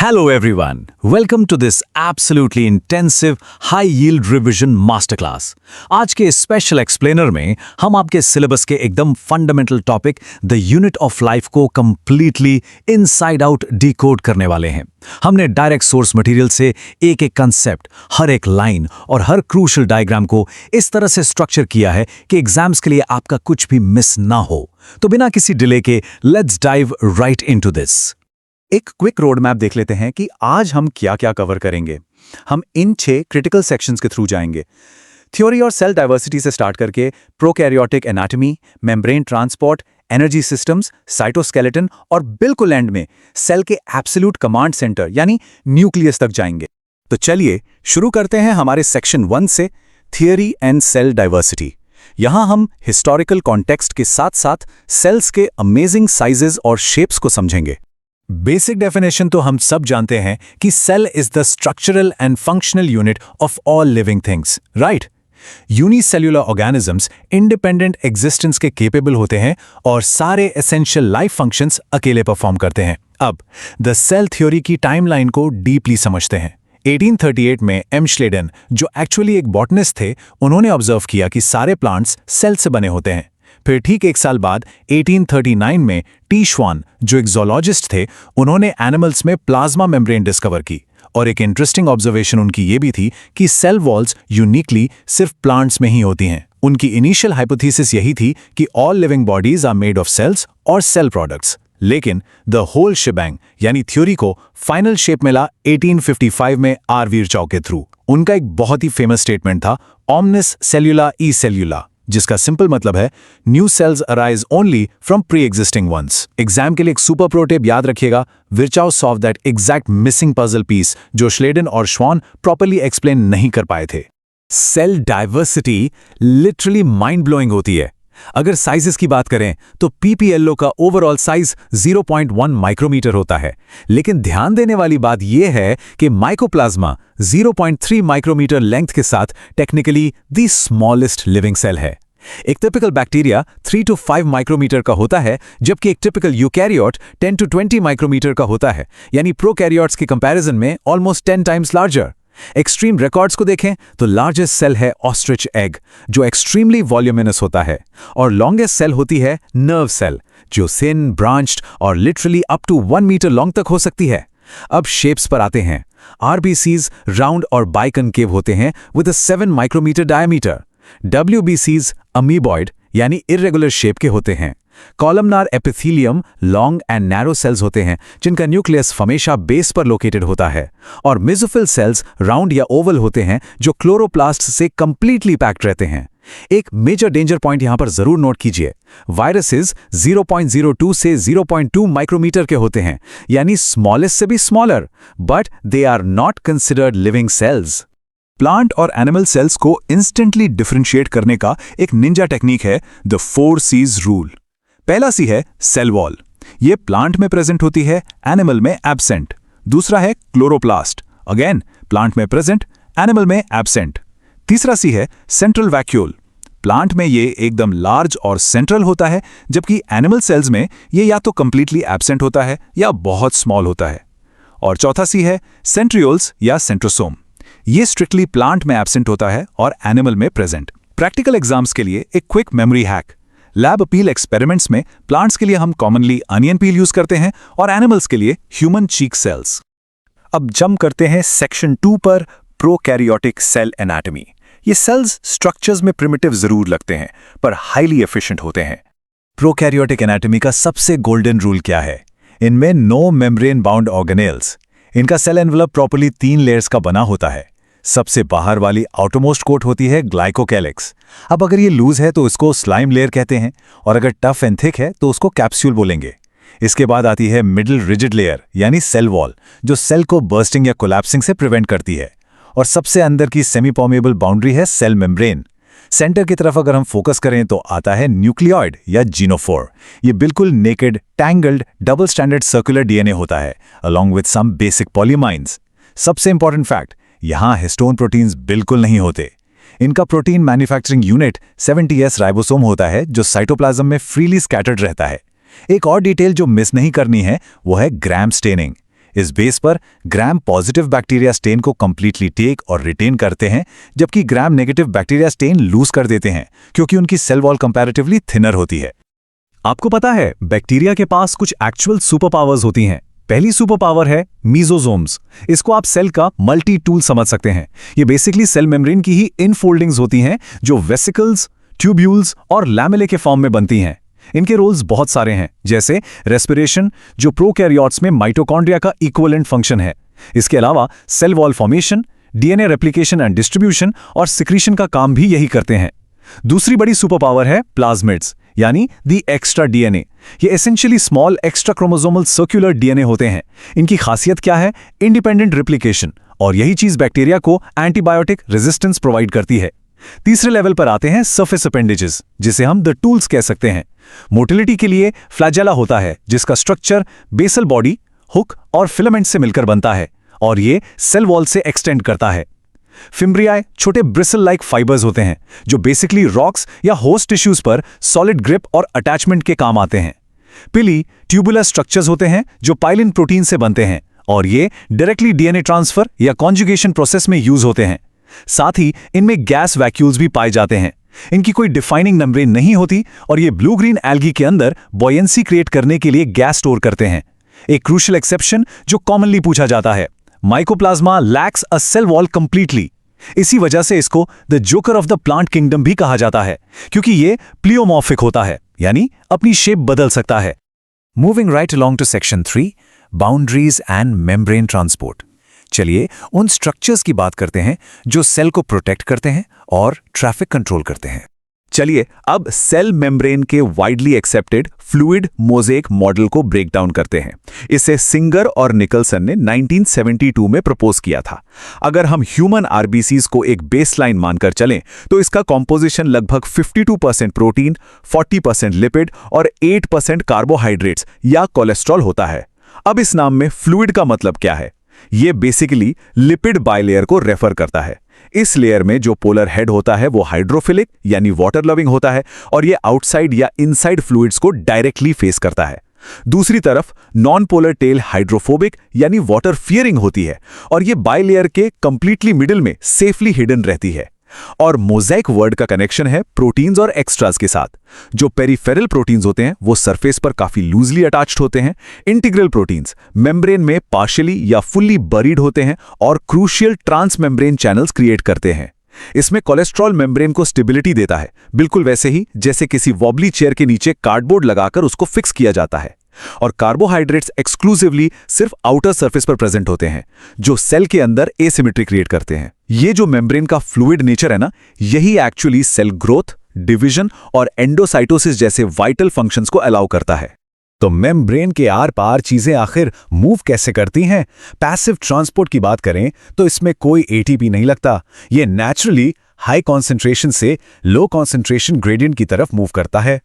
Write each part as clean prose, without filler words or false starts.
Hello everyone, welcome to this absolutely intensive high yield revision masterclass. आज के special explainer में हम आपके सिलेबस के एकदम fundamental topic the unit of life को कंप्लीटली इनसाइड आउट डिकोड करने वाले हैं. हमने डायरेक्ट सोर्स मटेरियल से एक एक कंसेप्ट, हर एक लाइन और हर क्रूशल डायग्राम को इस तरह से स्ट्रक्चर किया है कि एग्जाम्स के लिए आपका कुछ भी मिस ना हो. तो बिना किसी डिले के let's dive right into this. एक क्विक रोड मैप देख लेते हैं कि आज हम क्या क्या कवर करेंगे. हम इन 6 क्रिटिकल सेक्शंस के थ्रू जाएंगे. थ्योरी और सेल डाइवर्सिटी से स्टार्ट करके prokaryotic anatomy, membrane transport, energy systems, cytoskeleton और बिल्कुल एंड में सेल के एब्सोल्यूट कमांड सेंटर यानी न्यूक्लियस तक जाएंगे. तो चलिए शुरू करते हैं हमारे सेक्शन 1 से, थियरी एंड सेल डाइवर्सिटी. यहां हम हिस्टोरिकल कॉन्टेक्स्ट के साथ साथ सेल्स के अमेजिंग साइजेस और शेप्स को समझेंगे. बेसिक डेफिनेशन तो हम सब जानते हैं कि cell is the structural and functional unit of all living things, right? Unicellular organisms independent existence के केपेबल होते हैं और सारे एसेंशियल लाइफ फंक्शंस अकेले परफॉर्म करते हैं. अब द सेल थ्योरी की टाइमलाइन को डीपली समझते हैं. 1838 में एम श्लेडन, जो एक्चुअली एक बॉटनिस्ट थे, उन्होंने ऑब्जर्व किया कि सारे प्लांट्स सेल से बने होते हैं. फिर ठीक एक साल बाद 1839 में टी श्वान, जो एक ज़ूलॉजिस्ट थे, उन्होंने एनिमल्स में प्लाज्मा मेम्ब्रेन डिस्कवर की. और एक इंटरेस्टिंग ऑब्जर्वेशन उनकी ये भी थी कि सेल वॉल्स यूनिकली सिर्फ प्लांट्स में ही होती हैं. उनकी इनिशियल हाइपोथेसिस यही थी कि all living bodies are made of cells और सेल प्रोडक्ट्स. लेकिन द होल शिबैंग यानी थ्योरी को फाइनल शेप मिला 1855 में आर वीरचॉ के थ्रू. उनका एक बहुत ही फेमस स्टेटमेंट था, ओमनिस सेल्यूला ई सेल्यूला, जिसका सिंपल मतलब है new cells arise only from pre existing ones. Exam के लिए एक सुपर प्रो टिप याद रखिएगा, Virchow solve that exact missing puzzle piece जो श्लेडन और श्वान प्रॉपर्ली एक्सप्लेन नहीं कर पाए थे. Cell diversity literally mind blowing होती है. अगर साइजेस की बात करें तो पीपीएलओ का ओवरऑल साइज 0.1 माइक्रोमीटर होता है, लेकिन ध्यान देने वाली बात यह है कि माइकोप्लाज्मा 0.3 माइक्रोमीटर लेंथ के साथ technically the smallest living cell है. एक टिपिकल बैक्टीरिया 3 to 5 माइक्रोमीटर का होता है, जबकि एक टिपिकल यूकैरियोट 10 to 20 माइक्रोमीटर का होता है, यानी प्रोकैरियोट्स के कंपैरिजन में almost 10 times larger. Extreme records को देखें तो लार्जेस्ट सेल है ऑस्ट्रिच एग, जो एक्सट्रीमली वॉल्यूमिनस होता है, और लॉन्गेस्ट सेल होती है नर्व सेल, जो थिन, ब्रांच्ड और literally up to 1 metre long तक हो सकती है. अब शेप्स पर आते हैं. आरबीसीज राउंड और बाइकनकेव होते हैं विद अ 7 माइक्रोमीटर डायमीटर. डब्ल्यूबीसीज अमीबॉइड यानी इर्रेगुलर शेप के होते हैं. Columnar epithelium long and narrow cells होते हैं, जिनका न्यूक्लियस हमेशा बेस पर लोकेटेड होता है. और मेसोफिल सेल्स राउंड या ओवल होते हैं, जो क्लोरोप्लास्ट से कंप्लीटली पैक्ड रहते हैं. एक मेजर डेंजर पॉइंट यहां पर जरूर नोट कीजिए, वायरसेस 0.02 से 0.2 माइक्रोमीटर के होते हैं, यानी स्मॉलेस्ट से भी smaller, but they are not considered living cells. Plant और एनिमल सेल्स को इंस्टेंटली डिफरेंशिएट करने का एक निंजा टेक्निक है द 4 C's रूल. पहला सी है सेल वॉल. ये प्लांट में प्रेजेंट होती है, एनिमल में एब्सेंट. दूसरा है क्लोरोप्लास्ट, अगेन प्लांट में प्रेजेंट, एनिमल में एब्सेंट. तीसरा सी है सेंट्रल वैक्यूल. प्लांट में ये एकदम लार्ज और सेंट्रल होता है, जबकि एनिमल सेल्स में ये या तो कंप्लीटली एब्सेंट होता है या बहुत स्मॉल होता है. और चौथा सी है सेंट्रियोल्स या सेंट्रोसोम. ये स्ट्रिक्टली प्लांट में एब्सेंट होता है और एनिमल में प्रेजेंट. प्रैक्टिकल एग्जाम्स के लिए एक quick memory hack. Lab appeal experiments में प्लांट्स के लिए हम कॉमनली अनियन पील यूज करते हैं और एनिमल्स के लिए ह्यूमन चीक सेल्स. अब जंप करते हैं सेक्शन 2 पर, प्रोकैरियोटिक सेल एनाटॉमी. ये सेल्स स्ट्रक्चर्स में प्रिमिटिव जरूर लगते हैं, पर हाईली एफिशिएंट होते हैं. प्रोकैरियोटिक एनाटॉमी का सबसे गोल्डन रूल क्या है? इनमें नो मेम्ब्रेन बाउंड ऑर्गेनेल्स. इनका सेल एनवलप प्रॉपर्ली 3 लेयर्स का बना होता है. सबसे बाहर वाली आउटरमोस्ट कोट होती है ग्लाइकोकैलिक्स. अब अगर ये लूज है तो इसको स्लाइम लेयर कहते हैं, और अगर टफ एंड थिक है तो उसको कैप्सूल बोलेंगे. इसके बाद आती है मिडिल रिजिड लेयर यानी सेल वॉल, जो सेल को बर्स्टिंग या कोलैप्सिंग से प्रिवेंट करती है. और सबसे अंदर की सेमी परमेबल बाउंड्री है सेल मेम्ब्रेन. सेंटर की तरफ अगर हम फोकस करें तो आता है न्यूक्लियोइड या जीनोफोर. ये बिल्कुल naked, tangled, double standard circular DNA होता है, अलॉन्ग विद सम बेसिक पॉलीमाइंस. सबसे इंपॉर्टेंट फैक्ट, यहां हिस्टोन प्रोटीन्स बिल्कुल नहीं होते. इनका protein manufacturing unit 70S ribosome होता है, जो साइटोप्लाज्म में फ्रीली स्कैटर्ड रहता है. एक और डिटेल जो मिस नहीं करनी है वो है ग्राम स्टेनिंग. इस बेस पर ग्राम पॉजिटिव बैक्टीरिया स्टेन को कंप्लीटली टेक और रिटेन करते हैं, जबकि Gram negative bacteria stain lose कर देते हैं क्योंकि उनकी सेल वॉल कंपैरेटिवली थिनर होती है। आपको पता है बैक्टीरिया के पास कुछ एक्चुअल सुपर पावर्स होती हैं। पहली सुपर पावर है मीजोजोम्स। इसको आप सेल का मल्टी टूल समझ सकते हैं। ये बेसिकली सेल मेम्ब्रेन की ही इनफोल्डिंग्स होती हैं जो वेसिकल्स, ट्यूब्यूल्स और लैमेले के फॉर्म में बनती हैं। इनके रोल्स बहुत सारे हैं, जैसे रेस्पिरेशन, जो प्रोकैरियोट्स में माइटोकॉन्ड्रिया का इक्विवेलेंट फंक्शन है। इसके अलावा cell wall formation, DNA replication and distribution और सिक्रीशन का काम भी यही करते हैं। दूसरी बड़ी सुपर पावर है प्लाज्मिड्स, यानी दी एक्स्ट्रा डीएनए। ये essentially small extra chromosomal circular DNA होते हैं। इनकी खासियत क्या है? इंडिपेंडेंट रेप्लिकेशन, और यही चीज बैक्टीरिया को एंटीबायोटिक रेजिस्टेंस प्रोवाइड करती है। तीसरे लेवल पर आते हैं सरफेस अपेंडेजेस, जिसे हम द टूल्स कह सकते हैं। मोटिलिटी के लिए फ्लैजेला होता है, जिसका स्ट्रक्चर बेसल बॉडी, हुक और फिलामेंट से मिलकर बनता है और ये सेल वॉल से एक्सटेंड करता है। फिम्ब्रियाए छोटे ब्रिसल लाइक फाइबर्स होते हैं जो बेसिकली रॉक्स या होस्ट टिश्यूज पर सॉलिड ग्रिप और अटैचमेंट के काम आते हैं। पिली ट्यूबुलर स्ट्रक्चर्स होते हैं जो पाइलिन प्रोटीन से बनते हैं और ये डायरेक्टली डीएनए ट्रांसफर या कॉन्जुगेशन प्रोसेस में यूज होते हैं। साथ ही इनमें गैस वैक्यूल्स भी पाए जाते हैं। इनकी कोई डिफाइनिंग मेम्ब्रेन नहीं होती और ये ब्लू ग्रीन एल्गी के अंदर बॉयंसी क्रिएट करने के लिए गैस स्टोर करते हैं। एक क्रूशियल एक्सेप्शन जो कॉमनली पूछा जाता है, माइकोप्लाज्मा लैक्स अ सेल वॉल कंप्लीटली। इसी वजह से इसको the joker of the plant kingdom भी कहा जाता है, क्योंकि ये प्लियोमॉर्फिक होता है, यानी अपनी शेप बदल सकता है। Moving right along to section 3, boundaries and membrane transport. चलिए उन स्ट्रक्चर्स की बात करते हैं जो सेल को प्रोटेक्ट करते हैं और ट्रैफिक कंट्रोल करते हैं। चलिए अब सेल मेम्ब्रेन के widely accepted fluid mosaic model को ब्रेक डाउन करते हैं। इसे सिंगर और निकलसन ने 1972 में प्रपोज किया था। अगर हम ह्यूमन आरबीसीज को एक बेसलाइन मानकर चलें तो इसका कॉम्पोजिशन लगभग 52% प्रोटीन, 40% लिपिड और 8% कार्बोहाइड्रेट्स या कोलेस्ट्रॉल होता है। अब इस नाम में फ्लूइड का मतलब क्या है? ये बेसिकली लिपिड बाइलेयर को रेफर करता है। इस लेयर में जो पोलर हेड होता है वो हाइड्रोफिलिक यानी वाटर लविंग होता है और ये आउटसाइड या इनसाइड फ्लूइड्स को डायरेक्टली फेस करता है। दूसरी तरफ नॉन पोलर टेल हाइड्रोफोबिक यानी वाटर फियरिंग होती है और ये बाइलेयर के कंप्लीटली मिडिल में सेफली हिडन रहती है। और मोज़ेक वर्ड का कनेक्शन है प्रोटीन्स और एक्स्ट्रास के साथ। जो पेरिफेरल प्रोटीन्स होते हैं वो सरफेस पर काफी लूजली अटैच्ड होते हैं। इंटीग्रल प्रोटीन्स मेम्ब्रेन में पार्शियली या फुल्ली बरीड होते हैं और crucial transmembrane channels create करते हैं। इसमें कोलेस्ट्रॉल मेम्ब्रेन को स्टेबिलिटी देता है, बिल्कुल वैसे ही जैसे किसी वॉबली चेयर के नीचे कार्डबोर्ड लगाकर उसको फिक्स किया जाता है। और कार्बोहाइड्रेट्स एक्सक्लूसिवली सिर्फ आउटर सरफेस पर प्रेजेंट होते हैं, जो सेल के अंदर एसिमेट्री क्रिएट करते हैं। ये जो मेम्ब्रेन का फ्लूइड नेचर है ना, यही एक्चुअली सेल ग्रोथ, डिवीजन और एंडोसाइटोसिस जैसे वाइटल फंक्शंस को अलाउ करता है। तो मेम्ब्रेन के आर पार चीजें आखिर मूव कैसे करती हैं? पैसिव ट्रांसपोर्ट की बात करें तो इसमें कोई एटीपी नहीं लगता। ये नेचुरली हाई कॉन्सेंट्रेशन से लो कॉन्सेंट्रेशन ग्रेडियंट की तरफ मूव करता है।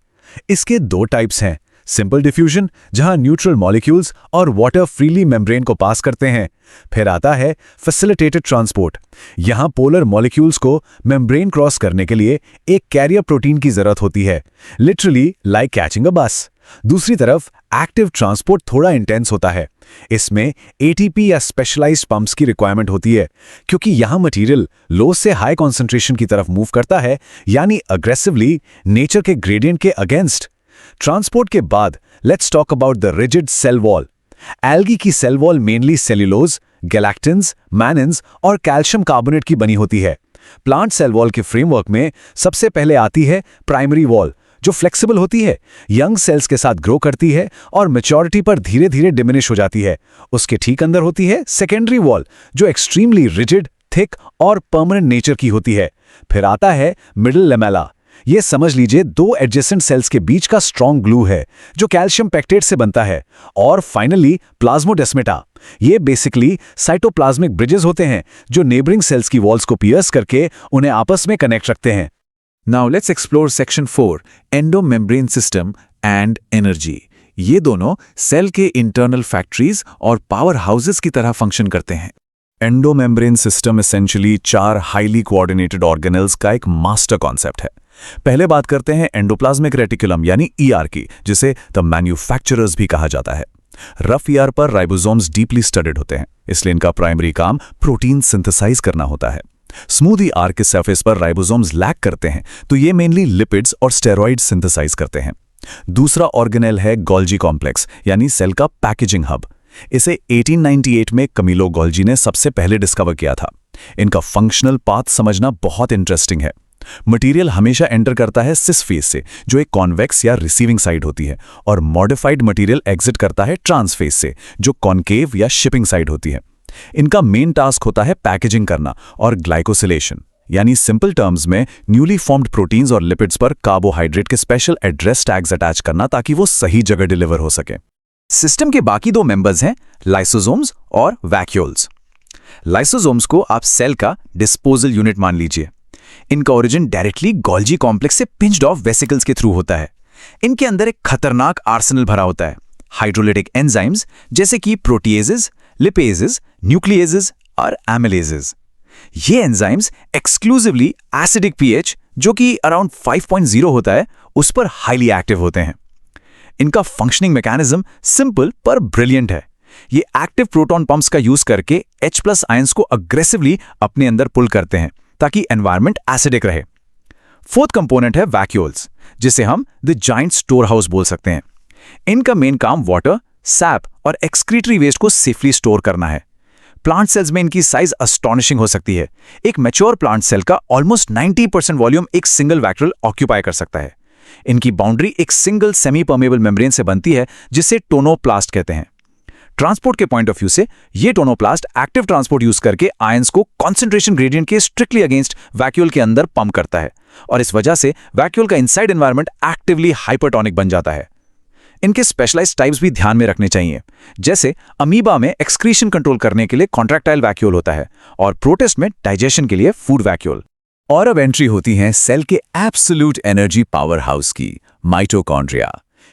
इसके दो टाइप्स हैं, सिंपल डिफ्यूजन जहां न्यूट्रल मॉलिक्यूल्स और वाटर फ्रीली मेम्ब्रेन को पास करते हैं। फिर आता है फैसिलिटेटेड ट्रांसपोर्ट। यहां पोलर मॉलिक्यूल्स को मेम्ब्रेन क्रॉस करने के लिए एक कैरियर प्रोटीन की जरूरत होती है, लिटरली लाइक कैचिंग अ बस। दूसरी तरफ एक्टिव ट्रांसपोर्ट थोड़ा इंटेंस होता है। इसमें एटीपी या स्पेशलाइज्ड पंप्स की रिक्वायरमेंट होती है, क्योंकि यहां मटेरियल लो से हाई कॉन्सेंट्रेशन की तरफ मूव करता है, यानी अग्रेसिवली नेचर के ग्रेडियंट के अगेंस्ट। ट्रांसपोर्ट के बाद let's talk about the rigid cell wall. Algae की cell wall mainly cellulose, galactans, mannans और कैल्शियम कार्बोनेट की बनी होती है। प्लांट सेल वॉल के फ्रेमवर्क में सबसे पहले आती है प्राइमरी वॉल, जो फ्लेक्सिबल होती है, यंग सेल्स के साथ ग्रो करती है और मैच्योरिटी पर धीरे धीरे डिमिनिश हो जाती है। उसके ठीक अंदर होती है सेकेंडरी वॉल, जो एक्सट्रीमली रिजिड, थिक और परमानेंट नेचर की होती है। फिर आता है मिडल लेमेला। ये समझ लीजिए दो एडजेसेंट सेल्स के बीच का स्ट्रॉन्ग ग्लू है, जो कैल्शियम पेक्टेट से बनता है। और फाइनली प्लाज्मोडेस्मेटा। ये बेसिकली साइटोप्लाज्मिक ब्रिजेस होते हैं जो नेबरिंग सेल्स की वॉल्स को पियर्स करके उन्हें आपस में कनेक्ट रखते हैं। Now let's explore section 4, endomembrane system and energy. ये दोनों सेल के इंटरनल फैक्ट्रीज और पावर हाउसेस की तरह फंक्शन करते हैं। Endomembrane system essentially 4 highly coordinated organelles का एक मास्टर कॉन्सेप्ट है। पहले बात करते हैं एंडोप्लाज्मिक रेटिकुलम यानी ईआर की, जिसे द मैन्युफैक्चरर्स भी कहा जाता है। रफ ईआर पर राइबोसोम्स डीपली स्टडीड होते हैं, इसलिए इनका प्राइमरी काम प्रोटीन सिंथेसाइज करना होता है। स्मूथ ईआर के सरफेस पर राइबोसोम्स लैक करते हैं, तो ये मेनली लिपिड्स और स्टेरॉइड सिंथेसाइज करते हैं। दूसरा ऑर्गेनेल है गोल्जी कॉम्प्लेक्स, यानी सेल का पैकेजिंग हब। इसे 1898 में कमिलो गोल्जी ने सबसे पहले डिस्कवर किया था। इनका फंक्शनल पाथ समझना बहुत इंटरेस्टिंग है। मटेरियल हमेशा एंटर करता है सिस फेज से, जो एक कॉन्वेक्स या रिसीविंग साइड होती है, और मॉडिफाइड मटेरियल एग्जिट करता है ट्रांस फेज से, जो कॉन्केव या शिपिंग साइड होती है। इनका मेन टास्क होता है पैकेजिंग करना और ग्लाइकोसिलेशन, यानी सिंपल टर्म्स में न्यूली फॉर्म्ड प्रोटीन्स और लिपिड्स पर कार्बोहाइड्रेट के स्पेशल एड्रेस टैग्स अटैच करना ताकि वो सही जगह डिलीवर हो सके। सिस्टम के बाकी दो मेंबर्स हैं लाइसोसोम्स और वैक्यूल्स। लाइसोसोम्स को आप सेल का डिस्पोजल यूनिट मान लीजिए। इनका ओरिजिन डायरेक्टली गोल्जी कॉम्प्लेक्स से पिंच्ड ऑफ वेसिकल्स के थ्रू होता है। इनके अंदर एक खतरनाक आर्सेनल भरा होता है, हाइड्रोलिटिक एंजाइम्स जैसे कि प्रोटीएजेस, लिपेजेस, न्यूक्लिएजेस और एमिलेजेस। ये एंजाइम्स एक्सक्लूसिवली एसिडिक पीएच, जो कि अराउंड 5.0 होता है, उस पर हाईली एक्टिव होते हैं। इनका फंक्शनिंग मैकेनिज्म सिंपल पर ब्रिलियंट है। ये एक्टिव प्रोटॉन पंप्स का यूज करके H+ आयंस को अग्रेसिवली अपने अंदर पुल करते हैं ताकि एनवायरनमेंट एसिडिक रहे। फोर्थ कंपोनेंट है वैक्यूल्स, जिसे हम द जाइंट स्टोर हाउस बोल सकते हैं। इनका मेन काम वाटर, सैप और एक्सक्रीटरी वेस्ट को सेफली स्टोर करना है। प्लांट सेल्स में इनकी साइज अस्टॉनिशिंग हो सकती है। एक मैच्योर प्लांट सेल का ऑलमोस्ट 90% वॉल्यूम एक सिंगल वैक्यूल ऑक्यूपाई कर सकता है। इनकी बाउंड्री एक सिंगल सेमी परमेबल मेम्ब्रेन से बनती है, जिसे टोनोप्लास्ट कहते हैं। ट्रांसपोर्ट के पॉइंट ऑफ व्यू से ये टोनोप्लास्ट एक्टिव ट्रांसपोर्ट यूज करके आयंस को कॉन्सेंट्रेशन ग्रेडियंट के स्ट्रिक्टली अगेंस्ट वैक्यूल के अंदर पंप करता है, और इस वजह से वैक्यूल का इनसाइड एनवायरनमेंट एक्टिवली हाइपरटोनिक बन जाता है। इनके स्पेशलाइज्ड टाइप्स भी ध्यान में रखने चाहिए, जैसे अमीबा में एक्सक्रीशन कंट्रोल करने के लिए कॉन्ट्रैक्टाइल वैक्यूल होता है, और प्रोटिस्ट में डाइजेशन के लिए फूड वैक्यूल। और अब एंट्री होती है सेल के एब्सोल्यूट एनर्जी पावर हाउस की, माइटोकॉन्ड्रिया।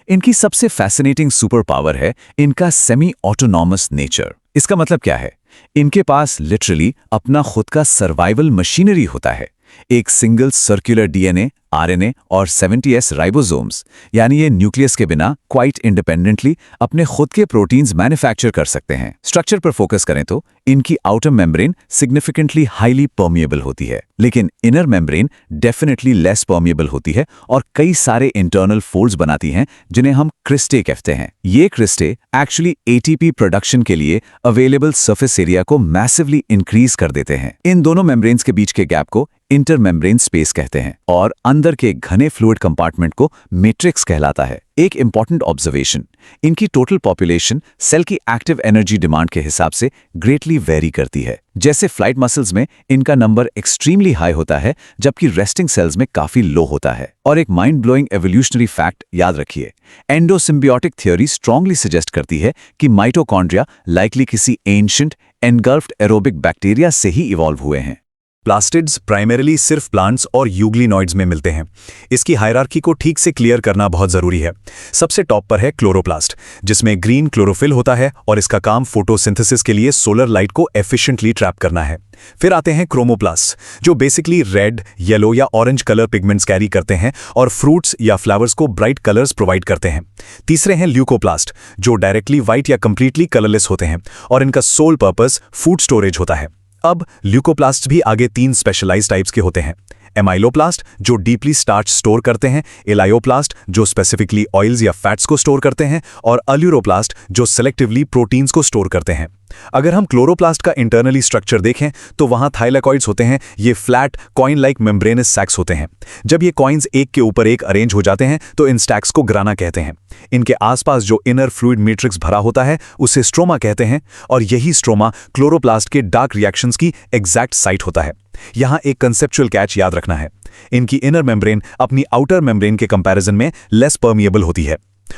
इनकी सबसे फैसिनेटिंग सुपर पावर है इनका सेमी ऑटोनॉमस नेचर। इसका मतलब क्या है? इनके पास लिटरली अपना खुद का सर्वाइवल मशीनरी होता है। एक सिंगल सर्कुलर डीएनए, आरएनए और 70S राइबोसोम्स, यानी ये न्यूक्लियस के बिना क्वाइट इंडिपेंडेंटली अपने खुद के प्रोटीन्स मैन्युफैक्चर कर सकते हैं। स्ट्रक्चर पर फोकस करें तो इनकी outer membrane significantly highly permeable होती है, लेकिन inner membrane definitely less permeable होती है और कई सारे इंटरनल फोल्ड्स बनाती हैं, जिन्हें हम क्रिस्टे कहते हैं। ये क्रिस्टे एक्चुअली एटीपी प्रोडक्शन के लिए अवेलेबल सरफेस एरिया को मैसिवली इंक्रीज कर देते हैं। इन दोनों मेम्ब्रेन्स के बीच के गैप को इंटरमेम्ब्रेन स्पेस कहते हैं, और अंदर के घने फ्लूइड कंपार्टमेंट को मैट्रिक्स कहलाता है। एक इंपॉर्टेंट ऑब्जर्वेशन, इनकी टोटल पॉपुलेशन सेल की एक्टिव एनर्जी डिमांड के हिसाब से ग्रेटली वेरी करती है। जैसे फ्लाइट मसल्स में इनका नंबर एक्सट्रीमली हाई होता है, जबकि रेस्टिंग सेल्स में काफी लो होता है। और एक माइंड ब्लोइंग एवोल्यूशनरी फैक्ट याद रखिए, एंडोसिम्बियोटिक थ्योरी स्ट्रांगली सजेस्ट करती है कि माइटोकॉन्ड्रिया लाइकली किसी एंशिएंट एनगल्फ्ड एरोबिक बैक्टीरिया से ही इवॉल्व हुए हैं। प्लास्टिड्स प्राइमरीली सिर्फ प्लांट्स और यूग्लिनॉइड्स में मिलते हैं। इसकी हायरार्की को ठीक से क्लियर करना बहुत ज़रूरी है। सबसे टॉप पर है क्लोरोप्लास्ट, जिसमें ग्रीन क्लोरोफिल होता है और इसका काम फोटोसिंथेसिस के लिए सोलर लाइट को एफिशिएंटली ट्रैप करना है। फिर आते हैं क्रोमोप्लास्ट, जो बेसिकली रेड, येलो या ऑरेंज कलर पिगमेंट्स कैरी करते हैं और फ्रूट्स या फ्लावर्स को ब्राइट कलर्स प्रोवाइड करते हैं। तीसरे हैं ल्यूकोप्लास्ट, जो डायरेक्टली व्हाइट या कंप्लीटली कलरलेस होते हैं और इनका सोल पर्पस फूड स्टोरेज होता है। अब ल्यूकोप्लास्ट भी आगे 3 स्पेशलाइज्ड टाइप्स के होते हैं। एमाइलोप्लास्ट, जो डीपली स्टार्च स्टोर करते हैं, एलायोप्लास्ट, जो स्पेसिफिकली ऑयल्स या फैट्स को स्टोर करते हैं, और अल्यूरोप्लास्ट, जो सेलेक्टिवली प्रोटीन्स को स्टोर करते हैं। अगर हम क्लोरोप्लास्ट का इंटरनली स्ट्रक्चर देखें तो वहां थाइलेकॉइड्स होते हैं। ये फ्लैट कॉइन लाइक मेम्ब्रेनस सैक्स होते हैं। जब ये कॉइन्स एक के ऊपर एक अरेंज हो जाते हैं तो इन स्टैक्स को ग्राना कहते हैं। इनके आसपास जो इनर फ्लूइड मैट्रिक्स भरा होता है उसे स्ट्रोमा कहते हैं, और यही स्ट्रोमा क्लोरोप्लास्ट के डार्क रिएक्शंस की एग्जैक्ट साइट होता है। यहां एक कंसेप्चुअल कैच याद रखना है, इनकी इनर मेम्ब्रेन अपनी आउटर मेम्ब्रेन के कंपैरिजन में लेस परमिएबल होती है।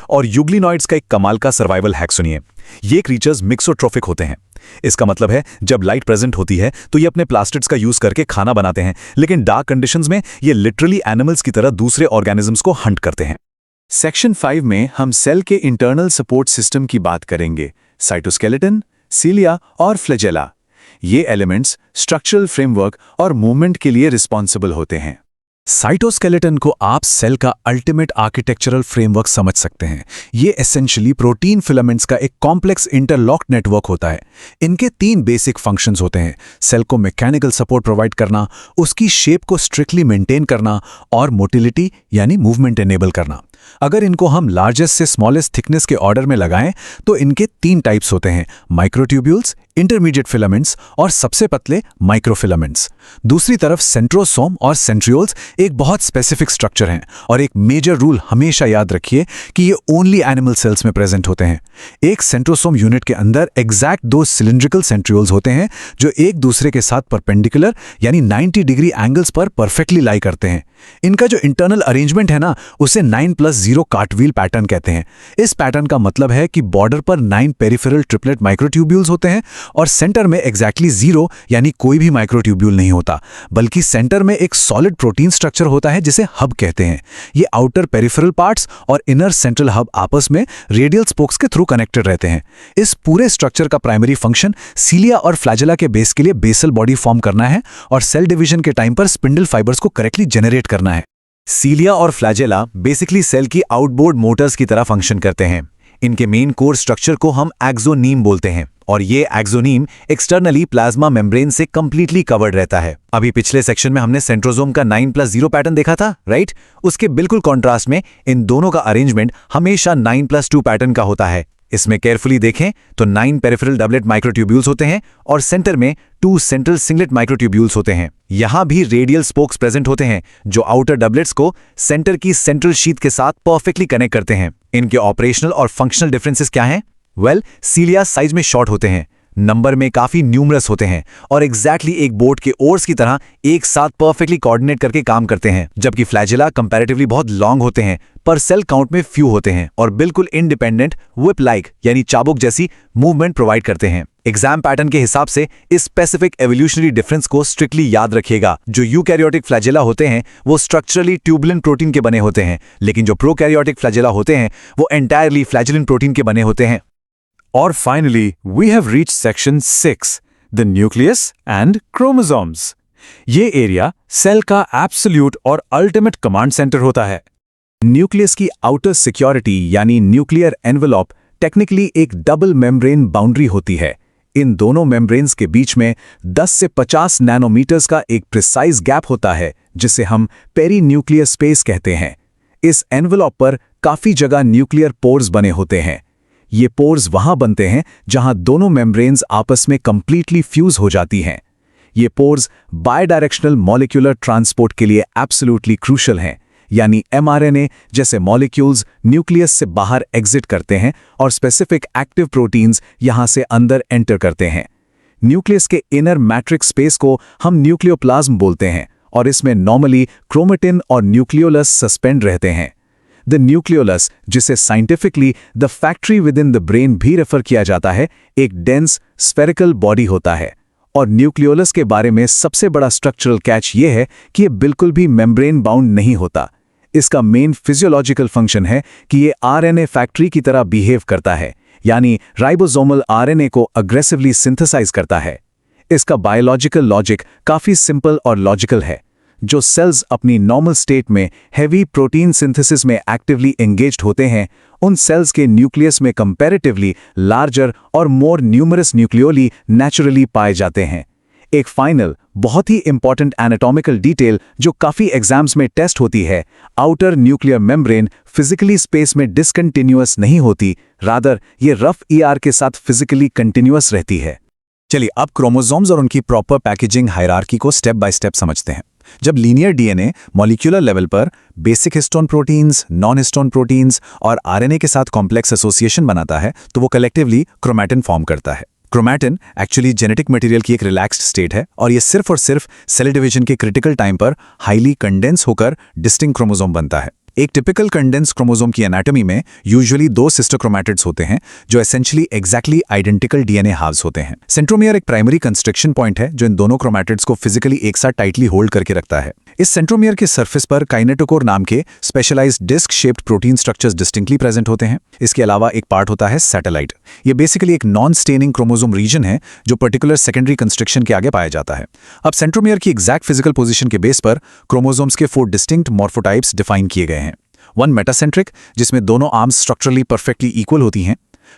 और यूग्लिनॉइड्स का एक कमाल का सर्वाइवल हैक सुनिए। ये क्रीचर्स मिक्सोट्रोफिक होते हैं। इसका मतलब है जब लाइट प्रेजेंट होती है तो ये अपने प्लास्टिड्स का यूज करके खाना बनाते हैं, लेकिन डार्क कंडीशंस में ये लिटरली एनिमल्स की तरह दूसरे ऑर्गेनिजम्स को हंट करते हैं। सेक्शन 5 में हम सेल के इंटरनल सपोर्ट सिस्टम की बात करेंगे, साइटोस्केलेटन, सीलिया और फ्लैजेला। ये एलिमेंट्स स्ट्रक्चरल फ्रेमवर्क और मूवमेंट के लिए रिस्पॉन्सिबल होते हैं। साइटोस्केलेटन को आप सेल का अल्टीमेट आर्किटेक्चरल फ्रेमवर्क समझ सकते हैं। ये एसेंशियली प्रोटीन फिलामेंट्स का एक कॉम्प्लेक्स इंटरलॉक्ड नेटवर्क होता है। इनके 3 बेसिक फंक्शंस होते हैं: सेल को मैकेनिकल सपोर्ट प्रोवाइड करना, उसकी शेप को स्ट्रिक्टली मेंटेन करना और मोटिलिटी यानी मूवमेंट एनेबल करना। अगर इनको हम लार्जेस्ट से स्मॉलेस्ट थिकनेस के ऑर्डर में लगाएं तो इनके 3 टाइप्स होते हैं: माइक्रोट्यूब्यूल्स, इंटरमीडिएट फिलामेंट्स और सबसे पतले माइक्रोफिलामेंट्स। दूसरी तरफ सेंट्रोसोम और सेंट्रियोल्स एक बहुत स्पेसिफिक स्ट्रक्चर हैं और एक मेजर रूल हमेशा याद रखिए कि ये ओनली एनिमल सेल्स में प्रेजेंट होते हैं। एक सेंट्रोसोम यूनिट के अंदर एग्जैक्ट 2 सिलिंड्रिकल सेंट्रियोल्स होते हैं जो एक दूसरे के साथ परपेंडिकुलर यानी 90 डिग्री एंगल्स पर परफेक्टली लाई करते हैं। इनका जो इंटरनल अरेंजमेंट है ना, उसे 9+0 कार्टव्हील पैटर्न कहते हैं। इस पैटर्न का मतलब है कि बॉर्डर पर 9 पेरिफेरल ट्रिपलेट माइक्रोट्यूब्यूल्स होते हैं और सेंटर में एग्जैक्टली 0 यानी कोई भी माइक्रोट्यूब्यूल नहीं होता, बल्कि सेंटर में एक सॉलिड प्रोटीन स्ट्रक्चर होता है जिसे हब कहते हैं। ये आउटर पेरिफेरल पार्ट्स और इनर सेंट्रल हब आपस में रेडियल स्पोक्स के थ्रू कनेक्टेड रहते हैं। इस पूरे स्ट्रक्चर का प्राइमरी फंक्शन सीलिया और फ्लैजेला के बेस के लिए बेसल बॉडी फॉर्म करना है और सेल डिवीजन के टाइम पर स्पिंडल फाइबर्स को करेक्टली जनरेट करना है। सीलिया और फ्लैजेला बेसिकली सेल की आउटबोर्ड मोटर्स की तरह फंक्शन करते हैं। इनके मेन कोर स्ट्रक्चर को हम एक्सोनीम बोलते हैं और ये एक्सोनीम एक्सटर्नली प्लाज्मा मेम्ब्रेन से कंप्लीटली कवर्ड रहता है। अभी पिछले सेक्शन में हमने सेंट्रोसोम का 9+0 पैटर्न देखा था, राइट? उसके बिल्कुल कॉन्ट्रास्ट में इन दोनों का अरेंजमेंट हमेशा 9+2 पैटर्न का होता है। इसमें केयरफुली देखें तो 9 पेरिफेरल डबलेट माइक्रोट्यूब्यूल्स होते हैं और सेंटर में 2 सेंट्रल सिंगलेट माइक्रोट्यूब्यूल्स होते हैं। यहां भी रेडियल स्पोक्स प्रेजेंट होते हैं जो आउटर डबलेट्स को सेंटर की सेंट्रल शीथ के साथ परफेक्टली कनेक्ट करते हैं। इनके ऑपरेशनल और फंक्शनल डिफरेंसेस क्या हैं? वेल, सीलिया साइज में शॉर्ट होते हैं, नंबर में काफी न्यूमरस होते हैं और एग्जैक्टली एक बोट के ओर्स की तरह एक साथ परफेक्टली कोऑर्डिनेट करके काम करते हैं, जबकि फ्लैजेला कंपैरेटिवली बहुत लॉन्ग होते हैं पर सेल काउंट में फ्यू होते हैं और बिल्कुल इंडिपेंडेंट व्हिप लाइक यानी चाबुक जैसी मूवमेंट प्रोवाइड करते हैं। एग्जाम पैटर्न के हिसाब से इस स्पेसिफिक एवोल्यूशनरी डिफरेंस को स्ट्रिक्टली याद रखिएगा। जो यूकैरियोटिक फ्लैजेला होते हैं वो स्ट्रक्चरली ट्यूबुलिन प्रोटीन के बने होते हैं, लेकिन जो प्रोकैरियोटिक फ्लैजेला होते हैं वो एंटायरली फ्लैजेलिन प्रोटीन के बने होते हैं। और finally we have reached section 6, the nucleus and chromosomes. ये एरिया सेल का एब्सोल्यूट और अल्टीमेट कमांड सेंटर होता है। न्यूक्लियस की आउटर सिक्योरिटी यानी न्यूक्लियर एनवेलप टेक्निकली एक डबल मेम्ब्रेन बाउंड्री होती है। इन दोनों मेम्ब्रेन्स के बीच में 10 से 50 नैनोमीटर्स का एक प्रिसाइज गैप होता है जिसे हम पेरी न्यूक्लियर स्पेस कहते हैं। इस एनवेलप पर काफी जगह न्यूक्लियर पोर्स बने होते हैं। ये पोर्स वहां बनते हैं जहां दोनों मेम्ब्रेन्स आपस में कंप्लीटली फ्यूज हो जाती हैं। ये पोर्स बायडायरेक्शनल मॉलिक्यूलर ट्रांसपोर्ट के लिए एब्सोल्युटली क्रूशल हैं, यानी एमआरएनए जैसे मॉलिक्यूल्स न्यूक्लियस से बाहर एग्जिट करते हैं और स्पेसिफिक एक्टिव प्रोटीन्स यहां से अंदर एंटर करते हैं। न्यूक्लियस के इनर मैट्रिक्स स्पेस को हम न्यूक्लियोप्लाज्म बोलते हैं और इसमें नॉर्मली क्रोमेटिन और न्यूक्लियोलस सस्पेंड रहते हैं। द न्यूक्लियोलस, जिसे scientifically the factory with in the brain भी रेफर किया जाता है, एक डेंस स्फेरिकल बॉडी होता है। और न्यूक्लियोलस के बारे में सबसे बड़ा स्ट्रक्चरल कैच ये है कि ये बिल्कुल भी मेम्ब्रेन बाउंड नहीं होता। इसका मेन फिजियोलॉजिकल फंक्शन है कि ये आरएनए फैक्ट्री की तरह बिहेव करता है, यानी राइबोसोमल आरएनए को अग्रेसिवली सिंथेसाइज करता है। इसका बायोलॉजिकल लॉजिक काफी सिंपल और लॉजिकल है। जो सेल्स अपनी नॉर्मल स्टेट में हैवी प्रोटीन सिंथेसिस में एक्टिवली एंगेज्ड होते हैं, उन सेल्स के न्यूक्लियस में कंपैरेटिवली लार्जर और मोर न्यूमरस न्यूक्लियोली नेचुरली पाए जाते हैं। एक फाइनल बहुत ही इंपॉर्टेंट एनाटॉमिकल डिटेल जो काफी एग्जाम्स में टेस्ट होती है, outer nuclear membrane physically space में डिसकंटिन्यूअस नहीं होती, रादर ये रफ ईआर के साथ फिजिकली कंटिन्यूअस रहती है। चलिए अब क्रोमोसोम्स और उनकी प्रॉपर पैकेजिंग हायरार्की को स्टेप बाय स्टेप समझते हैं। जब लीनियर डीएनए मॉलिक्यूलर लेवल पर basic histone proteins, non histone proteins और आरएनए के साथ कॉम्प्लेक्स एसोसिएशन बनाता है तो वो कलेक्टिवली क्रोमैटिन फॉर्म करता है। क्रोमैटिन एक्चुअली जेनेटिक मटेरियल की एक रिलैक्स्ड स्टेट है और ये सिर्फ और सिर्फ सेल डिवीजन के क्रिटिकल टाइम पर हाईली कंडेंस होकर डिस्टिंक्ट क्रोमोसोम बनता है। एक टिपिकल कंडेंस क्रोमोसोम की एनाटॉमी में यूजुअली 2 सिस्टर क्रोमैटिड्स होते हैं जो एसेंशियली एग्जैक्टली आइडेंटिकल डीएनए हाव्स होते हैं। सेंट्रोमियर एक प्राइमरी कंस्ट्रक्शन पॉइंट है जो इन दोनों क्रोमैटिड्स को फिजिकली एक साथ टाइटली होल्ड करके रखता है। इस सेंट्रोमियर के सरफेस पर काइनेटोकोर नाम के specialised disc shaped protein structures distinctly present होते हैं। इसके अलावा एक पार्ट होता है सैटेलाइट। ये बेसिकली एक नॉन स्टेनिंग क्रोमोसोम रीजन है जो पर्टिकुलर सेकेंडरी कंस्ट्रक्शन के आगे पाया जाता है। अब सेंट्रोमियर की एग्जैक्ट फिजिकल पोजीशन के बेस पर क्रोमोसोम्स के 4 डिस्टिंक्ट मॉर्फोटाइप्स डिफाइन किए गए हैं। 1 मेटासेंट्रिक जिसमें दोनों आर्म्स स्ट्रक्चरली परफेक्टली इक्वल होती हैं,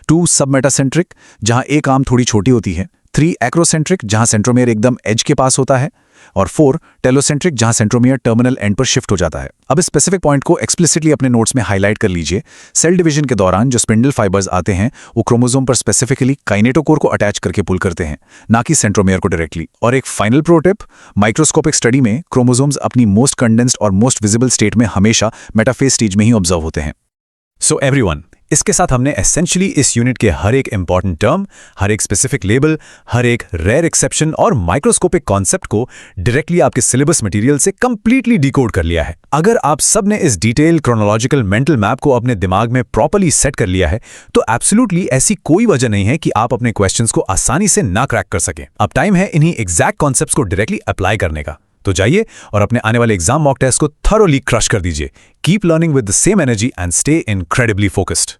2 सबमेटासेंट्रिक जहां एक आर्म थोड़ी छोटी होती है, 3 एक्रोसेंट्रिक जहां सेंट्रोमियर एकदम एज के पास होता है, और 4 टेलोसेंट्रिक जहां सेंट्रोमियर टर्मिनल एंड पर शिफ्ट हो जाता है। अब इस स्पेसिफिक पॉइंट को एक्सप्लिसिटली अपने नोट्स में हाईलाइट कर लीजिए। सेल डिवीजन के दौरान जो स्पिंडल फाइबर्स आते हैं वो क्रोमोसोम पर स्पेसिफिकली काइनेटोकोर को अटैच करके पुल करते हैं, ना कि सेंट्रोमियर को डायरेक्टली। और एक final pro tip, microscopic study में क्रोमोसोम्स अपनी मोस्ट कंडेंस्ड और मोस्ट विजिबल स्टेट में हमेशा मेटाफेज स्टेज में ही ऑब्जर्व होते हैं। सो एवरीवन, इसके साथ हमने एसेंशियली इस यूनिट के हर एक इंपॉर्टेंट टर्म, हर एक स्पेसिफिक लेबल, हर एक रेयर एक्सेप्शन और माइक्रोस्कोपिक कॉन्सेप्ट को डायरेक्टली आपके सिलेबस मटेरियल से कंप्लीटली डिकोड कर लिया है। अगर आप सब ने इस डिटेल क्रोनोलॉजिकल मेंटल मैप को अपने दिमाग में प्रॉपर्ली सेट कर लिया है तो एब्सोल्युटली ऐसी कोई वजह नहीं है कि आप अपने क्वेश्चंस को आसानी से ना क्रैक कर सकें। अब टाइम है इन्हीं एग्जैक्ट कॉन्सेप्ट्स को डायरेक्टली अप्लाई करने का। तो जाइए और अपने आने वाले एग्जाम मॉक टेस्ट को थरोली क्रश कर दीजिए। Keep learning with the same energy and stay incredibly focused.